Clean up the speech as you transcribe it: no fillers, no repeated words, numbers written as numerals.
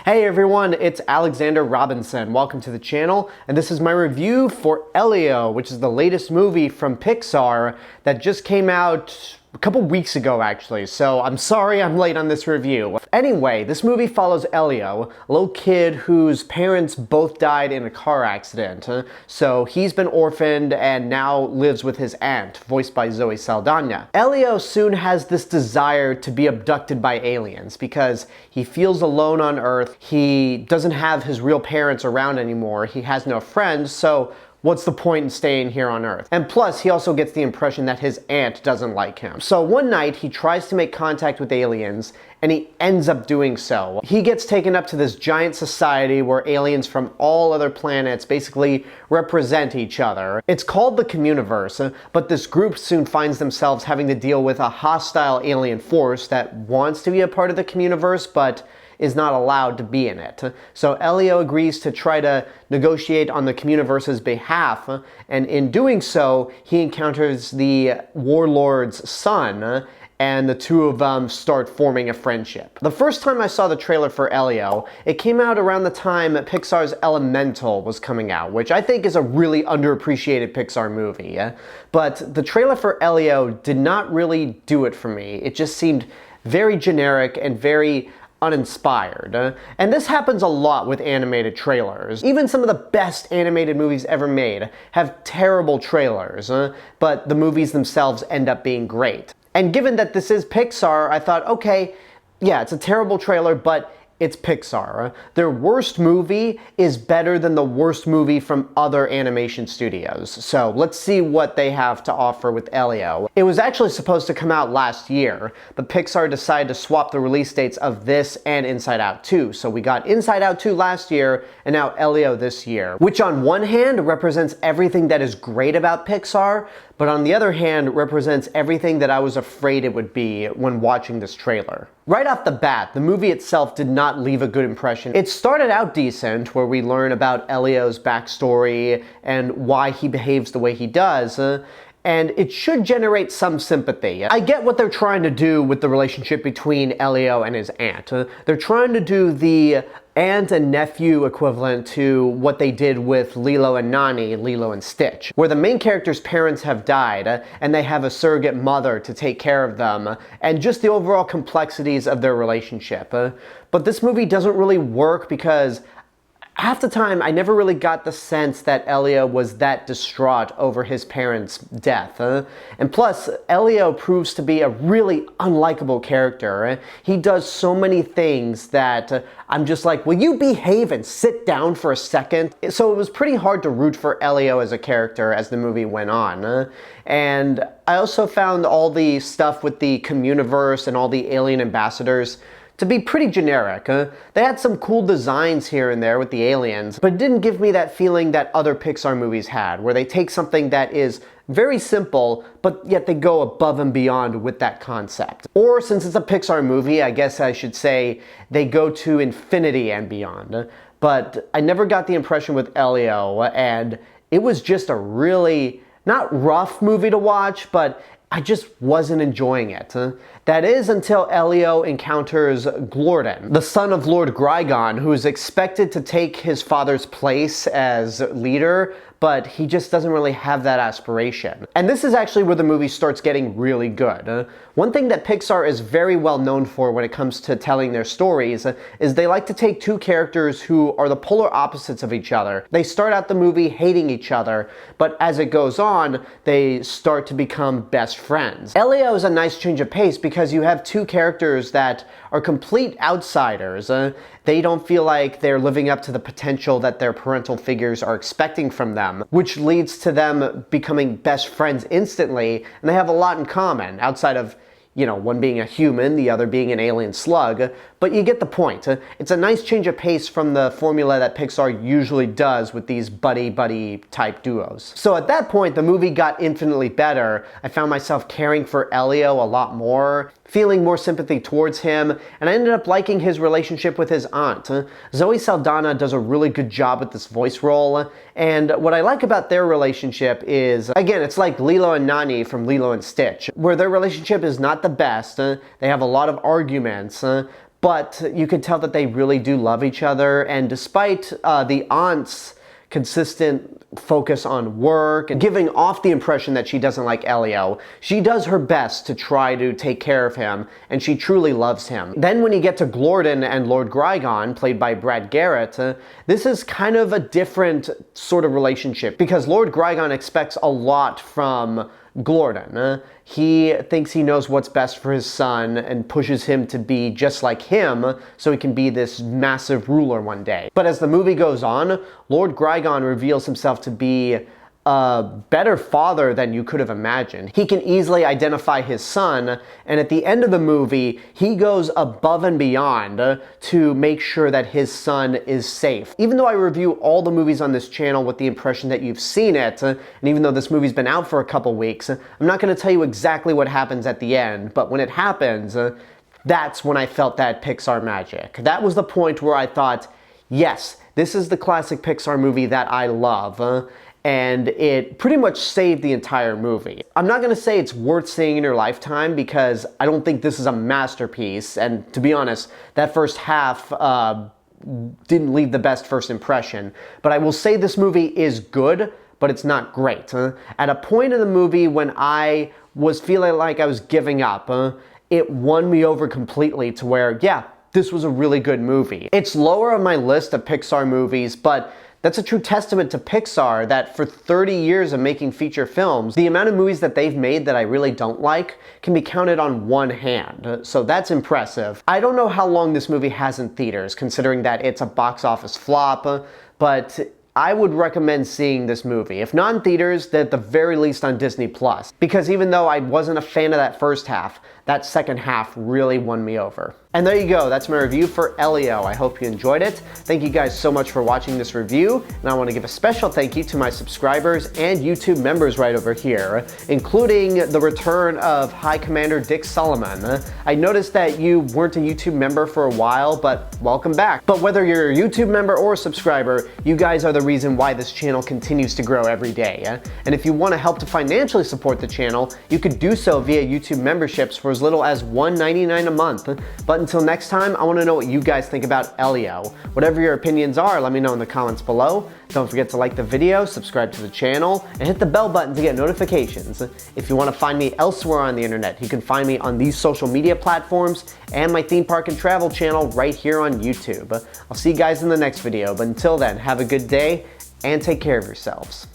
Hey everyone, it's Alexander Robinson. Welcome to the channel, and this is my review for Elio, which is the latest movie from Pixar that just came out a couple weeks ago actually, so I'm sorry I'm late on this review. Anyway, this movie follows Elio, a little kid whose parents both died in a car accident. So he's been orphaned and now lives with his aunt, voiced by Zoe Saldaña. Elio soon has this desire to be abducted by aliens because he feels alone on Earth. He doesn't have his real parents around anymore. He has no friends, so what's the point in staying here on Earth? And plus, he also gets the impression that his aunt doesn't like him. So one night, he tries to make contact with aliens, and he ends up doing so. He gets taken up to this giant society where aliens from all other planets basically represent each other. It's called the Communiverse, but this group soon finds themselves having to deal with a hostile alien force that wants to be a part of the Communiverse, but is not allowed to be in it. So Elio agrees to try to negotiate on the Communiverse's behalf, and in doing so, he encounters the warlord's son, and the two of them start forming a friendship. The first time I saw the trailer for Elio, it came out around the time Pixar's Elemental was coming out, which I think is a really underappreciated Pixar movie. But the trailer for Elio did not really do it for me. It just seemed very generic and very uninspired. And this happens a lot with animated trailers. Even some of the best animated movies ever made have terrible trailers, but the movies themselves end up being great. And given that this is Pixar, I thought, okay, yeah, it's a terrible trailer, but it's Pixar. Their worst movie is better than the worst movie from other animation studios. So let's see what they have to offer with Elio. It was actually supposed to come out last year, but Pixar decided to swap the release dates of this and Inside Out 2. So we got Inside Out 2 last year, and now Elio this year, which on one hand represents everything that is great about Pixar, but on the other hand represents everything that I was afraid it would be when watching this trailer. Right off the bat, the movie itself did not leave a good impression. It started out decent, where we learn about Elio's backstory and why he behaves the way he does, and it should generate some sympathy. I get what they're trying to do with the relationship between Elio and his aunt. They're trying to do the aunt and nephew equivalent to what they did with Lilo and Nani, Lilo and Stitch, where the main character's parents have died and they have a surrogate mother to take care of them, and just the overall complexities of their relationship. But this movie doesn't really work because half the time, I never really got the sense that Elio was that distraught over his parents' death. And plus, Elio proves to be a really unlikable character. He does so many things that I'm just like, will you behave and sit down for a second? So it was pretty hard to root for Elio as a character as the movie went on. And I also found all the stuff with the Communiverse and all the alien ambassadors to be pretty generic. They had some cool designs here and there with the aliens, but it didn't give me that feeling that other Pixar movies had, where they take something that is very simple, but yet they go above and beyond with that concept. Or since it's a Pixar movie, I guess I should say they go to infinity and beyond. But I never got the impression with Elio, and it was just a really, not rough movie to watch, but I just wasn't enjoying it. That is until Elio encounters Glorden, the son of Lord Grygon, who is expected to take his father's place as leader, but he just doesn't really have that aspiration. And this is actually where the movie starts getting really good. One thing that Pixar is very well known for when it comes to telling their stories is they like to take two characters who are the polar opposites of each other. They start out the movie hating each other, but as it goes on, they start to become best friends. Elio is a nice change of pace because you have two characters that are complete outsiders. They don't feel like they're living up to the potential that their parental figures are expecting from them, which leads to them becoming best friends instantly, and they have a lot in common outside of, you know, one being a human, the other being an alien slug, but you get the point. It's a nice change of pace from the formula that Pixar usually does with these buddy-buddy type duos. So at that point, the movie got infinitely better. I found myself caring for Elio a lot more, feeling more sympathy towards him, and I ended up liking his relationship with his aunt. Zoe Saldaña does a really good job with this voice role, and what I like about their relationship is, again, it's like Lilo and Nani from Lilo and Stitch, where their relationship is not the best. They have a lot of arguments, but you could tell that they really do love each other, and despite the aunt's consistent focus on work and giving off the impression that she doesn't like Elio, she does her best to try to take care of him, and she truly loves him. Then when you get to Glorden and Lord Grygon, played by Brad Garrett, this is kind of a different sort of relationship, because Lord Grygon expects a lot from Glorden. He thinks he knows what's best for his son and pushes him to be just like him so he can be this massive ruler one day. But as the movie goes on, Lord Grygon reveals himself to be a better father than you could have imagined. He can easily identify his son, and at the end of the movie, he goes above and beyond to make sure that his son is safe. Even though I review all the movies on this channel with the impression that you've seen it, and even though this movie's been out for a couple weeks, I'm not going to tell you exactly what happens at the end, but when it happens, that's when I felt that Pixar magic. That was the point where I thought, yes, this is the classic Pixar movie that I love. And it pretty much saved the entire movie. I'm not gonna say it's worth seeing in your lifetime, because I don't think this is a masterpiece, and to be honest, that first half didn't leave the best first impression. But I will say this movie is good, but it's not great. At a point in the movie when I was feeling like I was giving up, it won me over completely to where, yeah, this was a really good movie. It's lower on my list of Pixar movies, but that's a true testament to Pixar, that for 30 years of making feature films, the amount of movies that they've made that I really don't like can be counted on one hand. So that's impressive. I don't know how long this movie has in theaters, considering that it's a box office flop, but I would recommend seeing this movie. If not in theaters, then at the very least on Disney+. Because even though I wasn't a fan of that first half, that second half really won me over. And there you go, that's my review for Elio. I hope you enjoyed it. Thank you guys so much for watching this review, and I want to give a special thank you to my subscribers and YouTube members right over here, including the return of High Commander Dick Solomon. I noticed that you weren't a YouTube member for a while, but welcome back. But whether you're a YouTube member or a subscriber, you guys are the reason why this channel continues to grow every day. And if you want to help to financially support the channel, you could do so via YouTube memberships for as little as $1.99 a month. But until next time, I want to know what you guys think about Elio. Whatever your opinions are, let me know in the comments below. Don't forget to like the video, subscribe to the channel, and hit the bell button to get notifications. If you want to find me elsewhere on the internet, you can find me on these social media platforms and my theme park and travel channel right here on YouTube. I'll see you guys in the next video, but until then, have a good day and take care of yourselves.